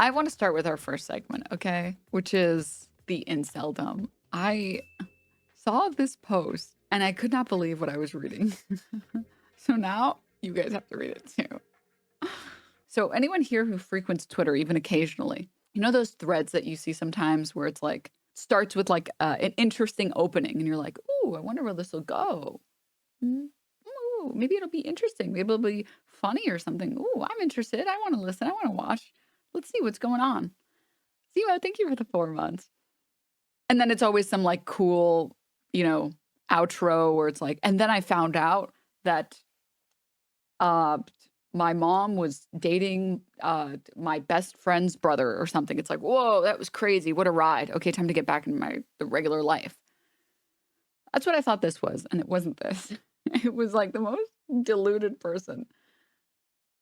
I want to start with our first segment, okay? Which is the inceldom. I saw this post and I could not believe what I was reading. So now you guys have to read it too. So anyone here who frequents Twitter, even occasionally, you know those threads that you see sometimes where it's like starts with like an interesting opening and you're like, ooh, I wonder where this will go. Ooh, maybe it'll be interesting. Maybe it'll be funny or something. Ooh, I'm interested. I want to listen. I want to watch. Let's see what's going on. Zemo, thank you for the 4 months. And then it's always some like cool, outro where it's like, and then I found out that my mom was dating my best friend's brother or something. It's like, whoa, that was crazy. What a ride. Okay, time to get back into the regular life. That's what I thought this was, and it wasn't this. It was like the most deluded person.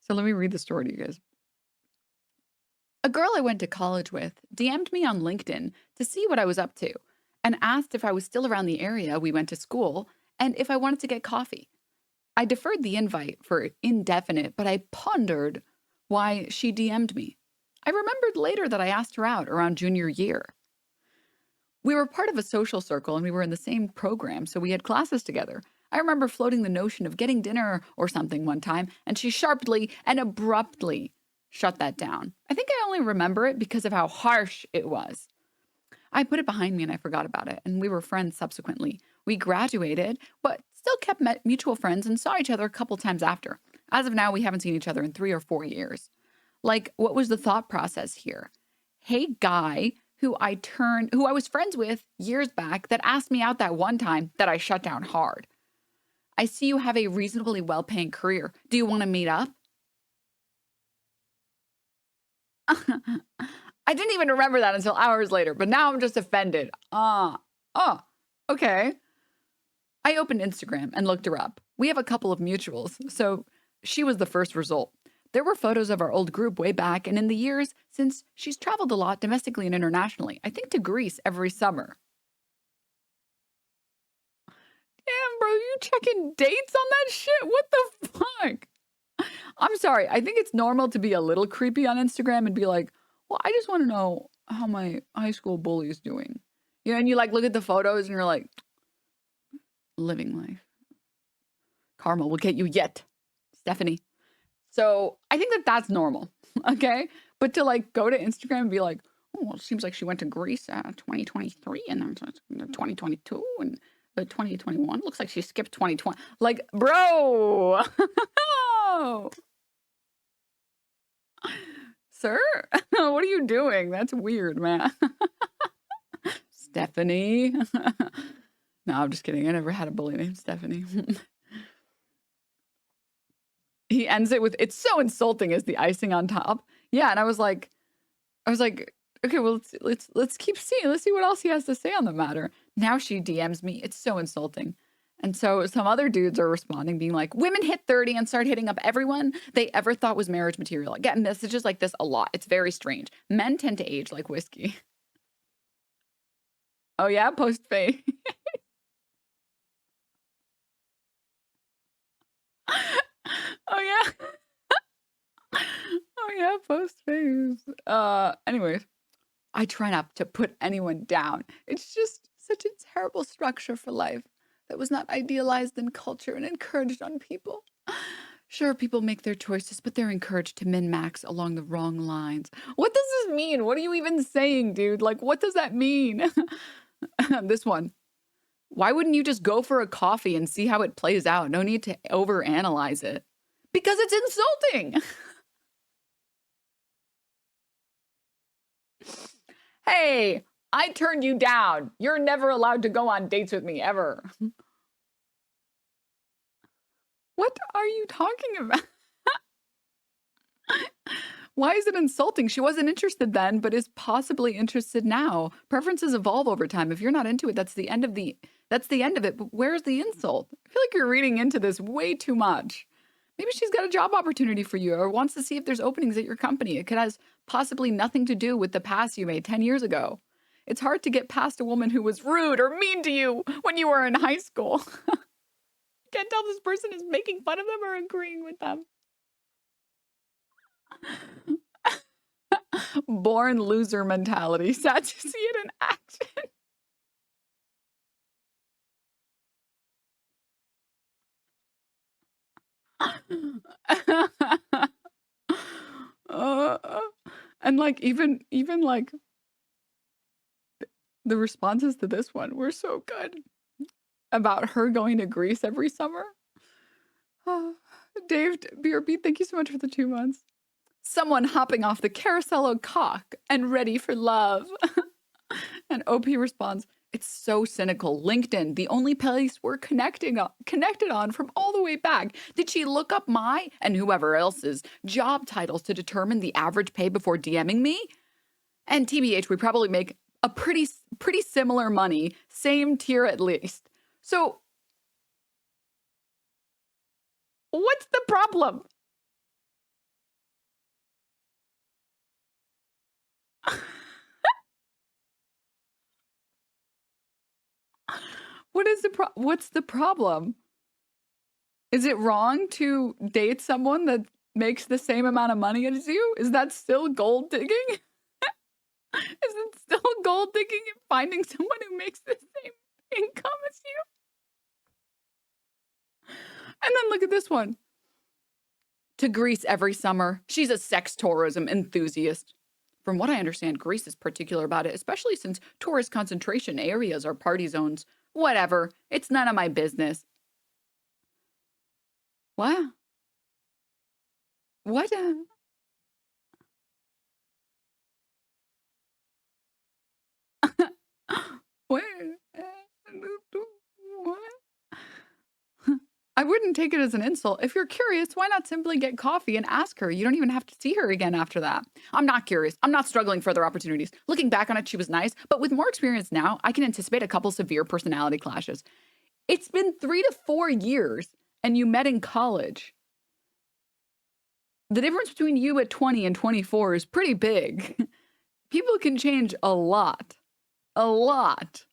So let me read the story to you guys. A girl I went to college with DM'd me on LinkedIn to see what I was up to and asked if I was still around the area we went to school and if I wanted to get coffee. I deferred the invite for indefinite, but I pondered why she DM'd me. I remembered later that I asked her out around junior year. We were part of a social circle and we were in the same program, so we had classes together. I remember floating the notion of getting dinner or something one time, and she sharply and abruptly shut that down. I think I only remember it because of how harsh it was. I put it behind me and I forgot about it, and we were friends subsequently. We graduated, but still kept mutual friends and saw each other a couple times after. As of now, we haven't seen each other in 3 or 4 years. Like, what was the thought process here? Hey, guy who I was friends with years back that asked me out that one time that I shut down hard. I see you have a reasonably well-paying career. Do you want to meet up? I didn't even remember that until hours later, but now I'm just offended. Okay. I opened Instagram and looked her up. We have a couple of mutuals, so she was the first result. There were photos of our old group way back, and in the years since, she's traveled a lot domestically and internationally. I think to Greece every summer. Damn, bro, you checking dates on that shit? What the fuck? I'm sorry. I think it's normal to be a little creepy on Instagram and be like, well, I just want to know how my high school bully is doing. And you like look at the photos and you're like, living life. Karma will get you yet, Stephanie. So I think that that's normal, okay? But to like go to Instagram and be like, oh, well, it seems like she went to Greece 2023 and then 2022 and 2021. Looks like she skipped 2020. Like, bro. Sir, what are you doing? That's weird, man. Stephanie. No, I'm just kidding. I never had a bully named Stephanie. He ends it with, it's so insulting as the icing on top. Yeah, and I was like, okay, well, let's keep seeing. Let's see what else he has to say on the matter. Now she DMs me. It's so insulting. And so some other dudes are responding, being like, women hit 30 and start hitting up everyone they ever thought was marriage material. I get messages like this a lot. It's very strange. Men tend to age like whiskey. Oh yeah, post-fade. Oh yeah. Oh yeah, post-phase. Anyways, I try not to put anyone down. It's just such a terrible structure for life that was not idealized in culture and encouraged on people. Sure, people make their choices, but they're encouraged to min-max along the wrong lines. What does this mean? What are you even saying, dude? Like, what does that mean? This one. Why wouldn't you just go for a coffee and see how it plays out? No need to overanalyze it. Because it's insulting. Hey, I turned you down. You're never allowed to go on dates with me, ever. What are you talking about? Why is it insulting? She wasn't interested then, but is possibly interested now. Preferences evolve over time. If you're not into it, that's the end of it. But where's the insult? I feel like you're reading into this way too much. Maybe she's got a job opportunity for you or wants to see if there's openings at your company. It could have possibly nothing to do with the pass you made 10 years ago. It's hard to get past a woman who was rude or mean to you when you were in high school. Can't tell this person is making fun of them or agreeing with them. Born loser mentality. Sad to see it in action. Uh, and like even like the responses to this one were so good about her going to Greece every summer. Dave BRB, thank you so much for the 2 months. Someone hopping off the carousel of cock and ready for love. And OP responds, it's so cynical. LinkedIn, the only place we're connected on from all the way back. Did she look up my and whoever else's job titles to determine the average pay before DMing me? And TBH, we probably make a pretty similar money, same tier at least. So what's the problem? What's the problem? Is it wrong to date someone that makes the same amount of money as you? Is that still gold digging? Is it still gold digging and finding someone who makes the same income as you? And then look at this one. To Greece every summer. She's a sex tourism enthusiast. From what I understand, Greece is particular about it, especially since tourist concentration areas are party zones. Whatever. It's none of my business. What? What? What? What? I wouldn't take it as an insult. If you're curious, why not simply get coffee and ask her? You don't even have to see her again after that. I'm not curious. I'm not struggling for other opportunities. Looking back on it, she was nice, but with more experience now, I can anticipate a couple severe personality clashes. It's been 3 to 4 years, and you met in college. The difference between you at 20 and 24 is pretty big. People can change a lot. A lot.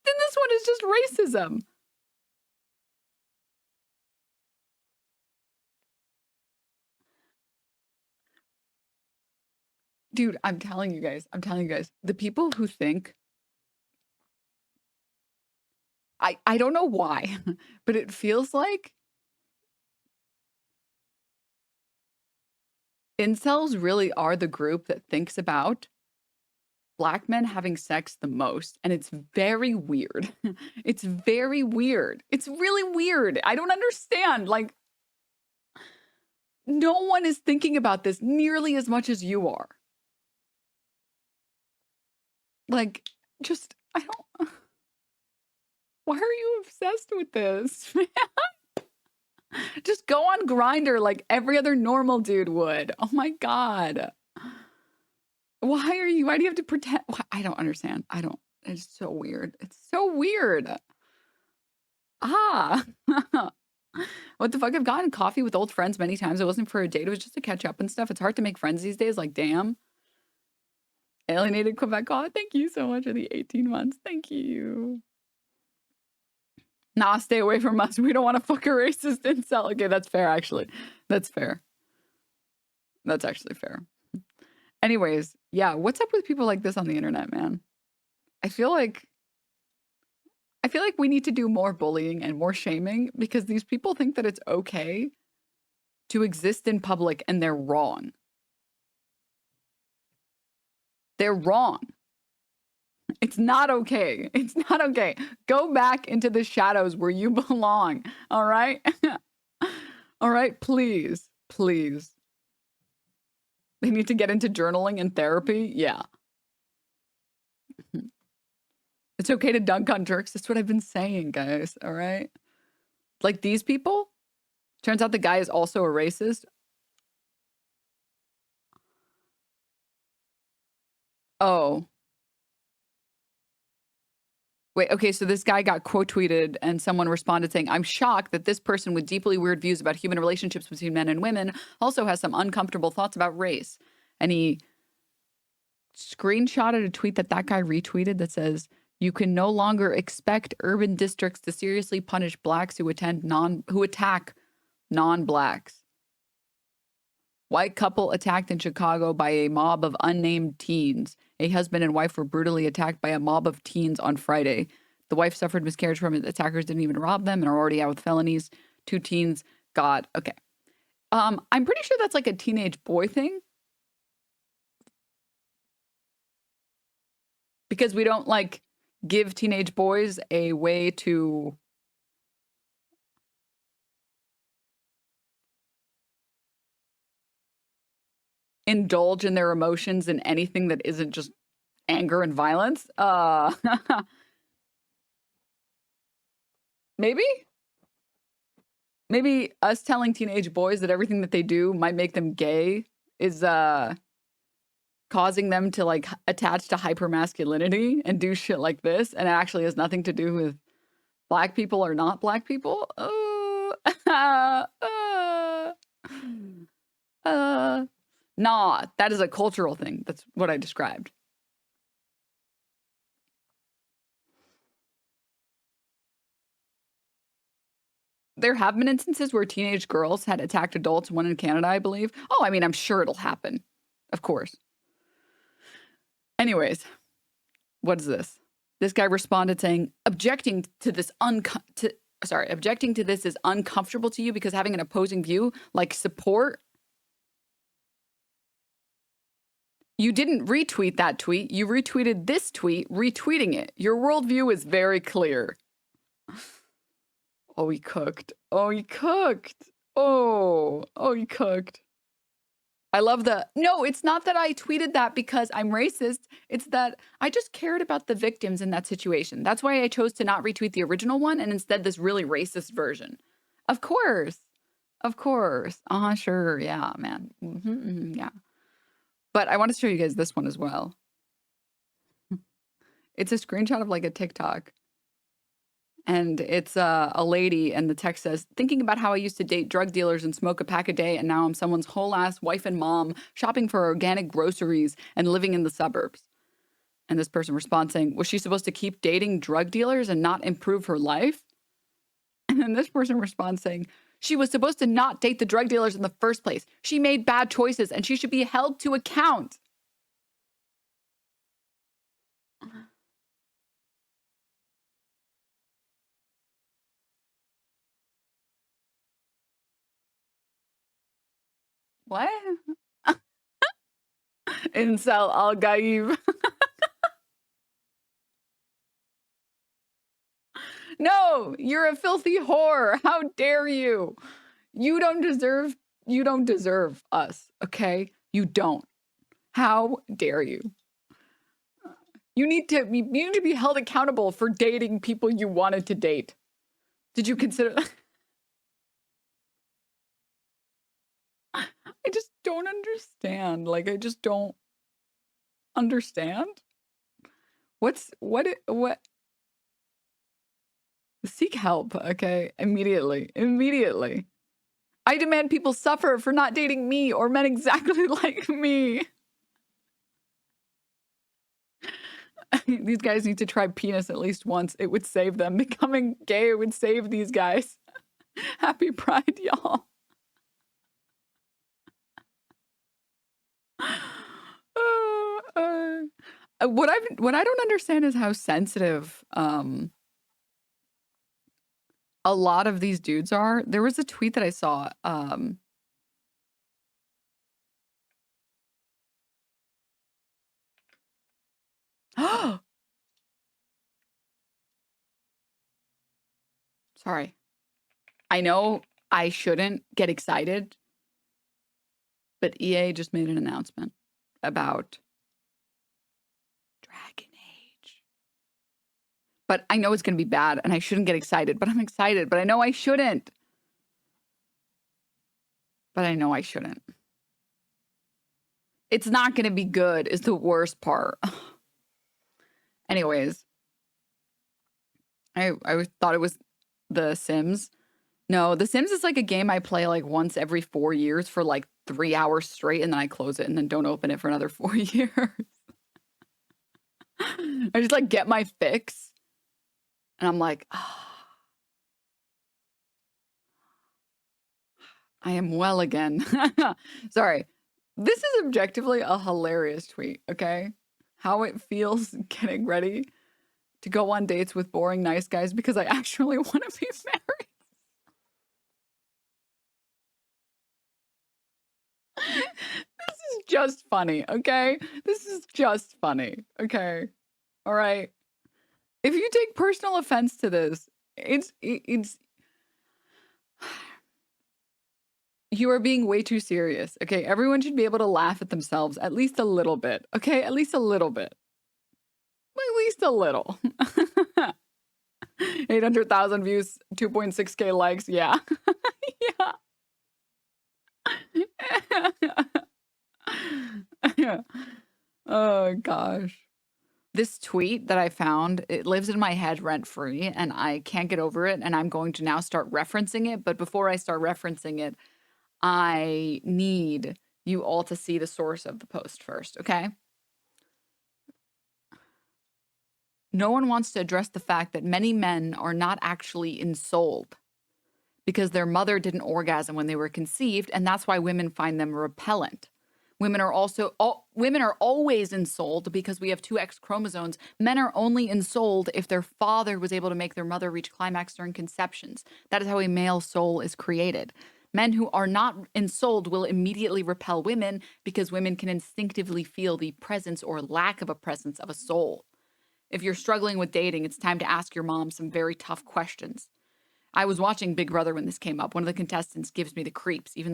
Then this one is just racism. Dude, I'm telling you guys, the people who think, I don't know why, but it feels like incels really are the group that thinks about Black men having sex the most, and it's very weird. It's very weird. It's really weird. I don't understand. Like, no one is thinking about this nearly as much as you are. Like, just, I don't. Why are you obsessed with this, man? Just go on Grindr like every other normal dude would. Oh my God. Why do you have to pretend? I don't understand. It's so weird. It's so weird. Ah. What the fuck? I've gotten coffee with old friends many times. It wasn't for a date. It was just to catch up and stuff. It's hard to make friends these days. Like, damn. Alienated Quebec. Oh, thank you so much for the 18 months. Thank you. Nah, stay away from us. We don't want to fuck a racist incel. Okay, that's fair, actually. That's fair. That's actually fair. Anyways, yeah, what's up with people like this on the internet, man? I feel like we need to do more bullying and more shaming because these people think that it's okay to exist in public and they're wrong. They're wrong. It's not okay. It's not okay. Go back into the shadows where you belong. All right? All right, please. Please. They need to get into journaling and therapy. Yeah. It's okay to dunk on jerks. That's what I've been saying, guys. All right? Like these people? Turns out the guy is also a racist. Oh. Wait, okay, so this guy got quote tweeted and someone responded saying, I'm shocked that this person with deeply weird views about human relationships between men and women also has some uncomfortable thoughts about race. And he screenshotted a tweet that guy retweeted that says, you can no longer expect urban districts to seriously punish blacks who attack non-blacks. White couple attacked in Chicago by a mob of unnamed teens. A husband and wife were brutally attacked by a mob of teens on Friday. The wife suffered miscarriage from it. Attackers didn't even rob them and are already out with felonies. 2 teens got, okay. I'm pretty sure that's like a teenage boy thing. Because we don't like give teenage boys a way to indulge in their emotions in anything that isn't just anger and violence. Maybe us telling teenage boys that everything that they do might make them gay is causing them to like attach to hypermasculinity and do shit like this, and it actually has nothing to do with black people or not black people. Nah, that is a cultural thing. That's what I described. There have been instances where teenage girls had attacked adults, one in Canada, I believe. Oh, I mean, I'm sure it'll happen. Of course. Anyways, what is this? This guy responded saying, objecting to this is uncomfortable to you because having an opposing view, like support. You didn't retweet that tweet. You retweeted this tweet, retweeting it. Your worldview is very clear. Oh, he cooked. Oh, he cooked. Oh, he cooked. I love no, it's not that I tweeted that because I'm racist. It's that I just cared about the victims in that situation. That's why I chose to not retweet the original one and instead this really racist version. Of course. Of course. Sure. Yeah, man. Yeah. But I want to show you guys this one as well. It's a screenshot of like a TikTok. And it's a lady, and the text says, thinking about how I used to date drug dealers and smoke a pack a day, and now I'm someone's whole ass wife and mom, shopping for organic groceries and living in the suburbs. And this person responds saying, was she supposed to keep dating drug dealers and not improve her life? And then this person responds saying, she was supposed to not date the drug dealers in the first place. She made bad choices and she should be held to account. What? Incel al-Gaib. No, you're a filthy whore. How dare you? You don't deserve us, okay? You don't. How dare you? You need to be held accountable for dating people you wanted to date. Did you consider that? I just don't understand. Like, I just don't understand. What? Seek help, okay? Immediately. I demand people suffer for not dating me or men exactly like me. These guys need to try penis at least once. It would save them. Becoming gay would save these guys. Happy Pride, y'all. What I don't understand is how sensitive a lot of these dudes are. There was a tweet that I saw. Sorry. I know I shouldn't get excited, but EA just made an announcement about Dragon Age. But I know it's going to be bad, and I shouldn't get excited, but I'm excited, but I know I shouldn't. It's not going to be good is the worst part. Anyways, I thought it was The Sims. No, The Sims is like a game I play like once every 4 years for like 3 hours straight, and then I close it and then don't open it for another 4 years. I just like get my fix, and I'm like, I am well again. Sorry. This is objectively a hilarious tweet, okay? How it feels getting ready to go on dates with boring nice guys because I actually want to be married. This is just funny, okay? This is just funny, okay? All right. If you take personal offense to this, it's you are being way too serious, okay? Everyone should be able to laugh at themselves at least a little bit, okay? At least a little bit. At least a little. 800,000 views, 2.6K likes. Yeah. Yeah. Oh, gosh. This tweet that I found, it lives in my head rent-free, and I can't get over it, and I'm going to now start referencing it. But before I start referencing it, I need you all to see the source of the post first, okay? No one wants to address the fact that many men are not actually insold because their mother didn't orgasm when they were conceived, and that's why women find them repellent. Women are always insold because we have two X chromosomes. Men are only insold if their father was able to make their mother reach climax during conceptions. That is how a male soul is created. Men who are not insold will immediately repel women because women can instinctively feel the presence or lack of a presence of a soul. If you're struggling with dating, it's time to ask your mom some very tough questions. I was watching Big Brother when this came up. One of the contestants gives me the creeps, even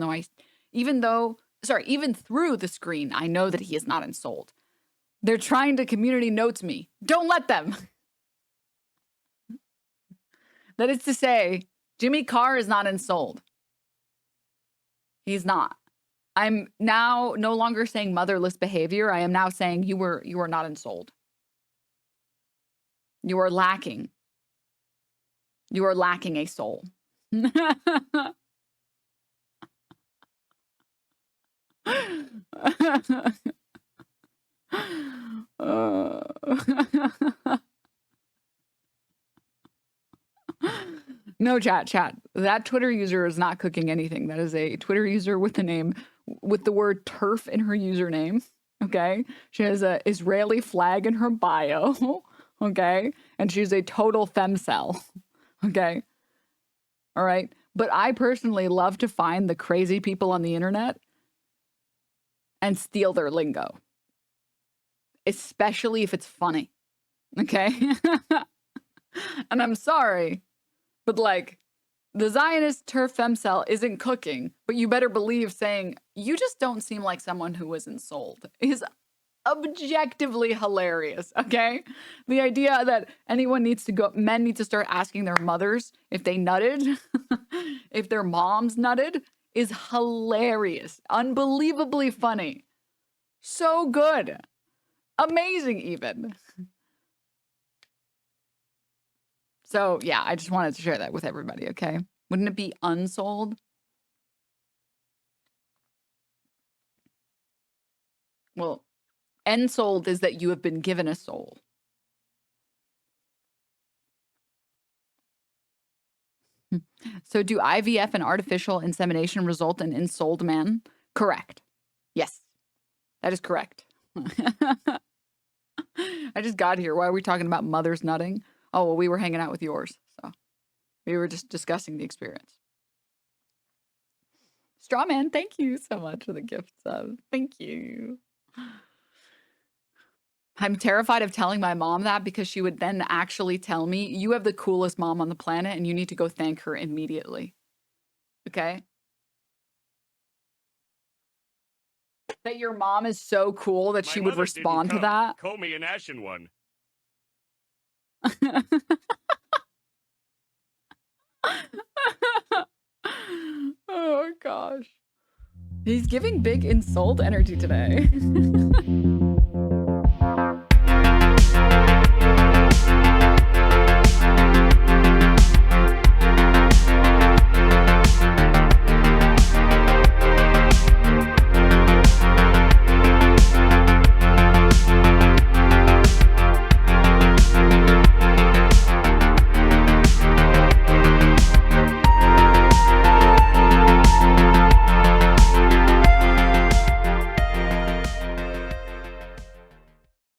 through the screen, I know that he is not insold. They're trying to community notes me. Don't let them. That is to say, Jimmy Carr is not insold. He's not. I'm now no longer saying motherless behavior. I am now saying you are not insold. You are lacking. You are lacking a soul. No, chat. That Twitter user is not cooking anything. That is a Twitter user with the word turf in her username. Okay. She has a Israeli flag in her bio. Okay. And she's a total femcel. Okay. All right. But I personally love to find the crazy people on the internet and steal their lingo, especially if it's funny. Okay. And I'm sorry, but like the Zionist turf femcel isn't cooking, but you better believe saying you just don't seem like someone who was insold is objectively hilarious. Okay. The idea that men need to start asking their mothers if they nutted, if their moms nutted is hilarious. Unbelievably funny. So good. Amazing even. So yeah, I just wanted to share that with everybody, okay? Wouldn't it be unsold? Well, ensold is that you have been given a soul. So do IVF and artificial insemination result in insold man? Correct. Yes, that is correct. I just got here. Why are we talking about mothers nutting? Oh, well, we were hanging out with yours. So we were just discussing the experience. Strawman, thank you so much for the gift sub. Thank you. I'm terrified of telling my mom that because she would then actually tell me, you have the coolest mom on the planet and you need to go thank her immediately. Okay? That your mom is so cool that she would respond to that. Call me an ashen one. Oh gosh. He's giving big insult energy today.